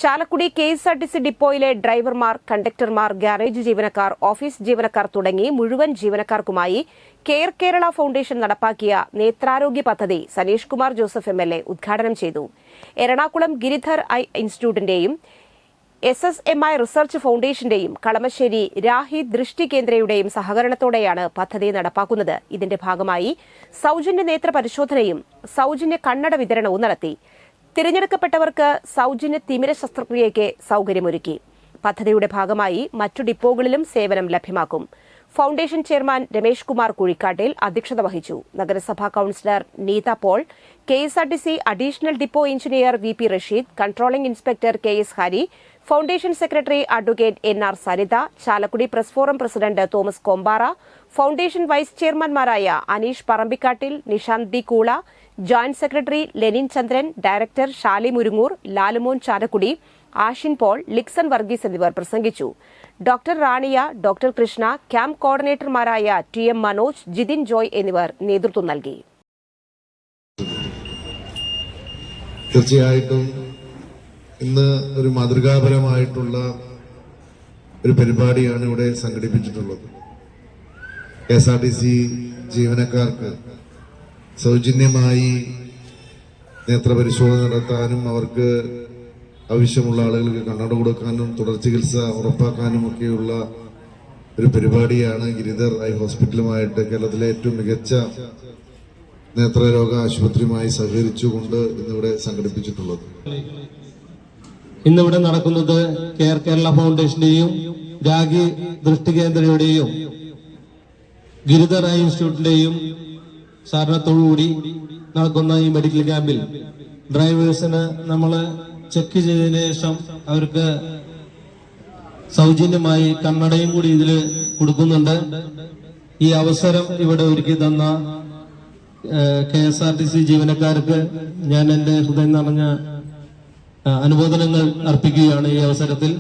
Chalakudy KSRTC ഡിപ്പോയിലെ ഡ്രൈവർമാർ, കണ്ടക്ടർമാർ, garage ജീവനക്കാർ, office ജീവനക്കാർ തുടങ്ങി മുഴുവൻ ജീവനക്കാർക്കുമായി കെയർ കേരള ഫൌണ്ടേഷൻ നടപ്പാക്കിയ നേത്രാരോഗ്യ പദ്ധതി സനീഷ് കുമാർ ജോസഫ് എംഎൽഎ ഉദ്ഘാടനം ചെയ്തു. എറണാകുളം ഗിരിധർ ഐ ഇൻസ്റ്റിറ്റ്യൂട്ടിന്റെയും SSMI റിസർച്ച് ഫൌണ്ടേഷന്റെയും കളമശ്ശേരി രാഹി ദൃഷ്ടി കേന്ദ്രയുടെയും സഹകരണത്തോടെയാണ് പദ്ധതി നടപ്പാക്കുന്നത്. ഇതിന്റെ ഭാഗമായി സൌജന്യ നേത്ര പരിശോധനയും സൌജന്യ കണ്ണട വിതരണവും നടത്തി. തിരഞ്ഞെടുക്കപ്പെട്ടവർക്ക് സൌജന്യ തിമിര ശസ്ത്രക്രിയയ്ക്ക് സൌകര്യമൊരുക്കി. പദ്ധതിയുടെ ഭാഗമായി മറ്റു ഡിപ്പോകളിലും സേവനം ലഭ്യമാക്കും. ഫൌണ്ടേഷൻ ചെയർമാൻ രമേഷ് കുമാർ കുഴിക്കാട്ടിൽ അധ്യക്ഷത വഹിച്ചു. നഗരസഭാ councillor Neetha Paul, KSRTC additional depot engineer VP Rasheed, controlling inspector KS Hari, foundation secretary advocate NR Saritha, Chalakudy press forum president Thomas Kombara, foundation vice ചെയർമാൻമാരായ Aneesh Parambikkattil, Nishanth D Koola, joint secretary Lenin Chandran, director Shali Murungoor, Lalumon Chalakudy, Ashin Paul, Lixon Varghese എന്നിവർ പ്രസംഗിച്ചു. Doctor Raniya, doctor Krishna, camp കോർഡിനേറ്റർമാരായ TM Manoj, Jithin Joy എന്നിവർ നേതൃത്വം നൽകി. തീർച്ചയായിട്ടും ഇന്ന് ഒരു മാതൃകാപരമായിട്ടുള്ള ഒരു പരിപാടിയാണ് ഇവിടെ സംഘടിപ്പിച്ചിട്ടുള്ളത്. KSRTC ജീവനക്കാർക്ക് സൗജന്യമായി നേത്രപരിശോധന നടത്താനും അവർക്ക് ആവശ്യമുള്ള ആളുകൾക്ക് കണ്ണട കൊടുക്കാനും തുടർ ചികിത്സ ഉറപ്പാക്കാനും ഒക്കെയുള്ള ഒരു പരിപാടിയാണ് ഗിരിധർ ഐ ഹോസ്പിറ്റലുമായിട്ട് കേരളത്തിലെ ഏറ്റവും മികച്ച നേത്രരോഗ ആശുപത്രിയുമായി സഹകരിച്ചുകൊണ്ട് ഇന്നിവിടെ സംഘടിപ്പിച്ചിട്ടുള്ളത്. ഇന്നിവിടെ നടക്കുന്നത് കെയർ കേരള ഫൗണ്ടേഷന്റെയും രാഗി ദൃഷ്ടി കേന്ദ്രയുടെയും ഗിരിധർ ഐ ഇൻസ്റ്റിറ്റ്യൂട്ടിന്റെയും സഹകരണത്തോടുകൂടി നടക്കുന്ന ഈ മെഡിക്കൽ ക്യാമ്പിൽ ഡ്രൈവേഴ്സിന് നമ്മൾ ചെക്ക് ചെയ്തതിനു ശേഷം അവർക്ക് സൗജന്യമായി കണ്ണടയും കൂടി ഇതിൽ കൊടുക്കുന്നുണ്ട്. ഈ അവസരം ഇവിടെ ഒരുക്കി തന്ന KSRTC ജീവനക്കാർക്ക് ഞാൻ എന്റെ ഹൃദയം നിറഞ്ഞ അനുമോദനങ്ങൾ അർപ്പിക്കുകയാണ് ഈ അവസരത്തിൽ.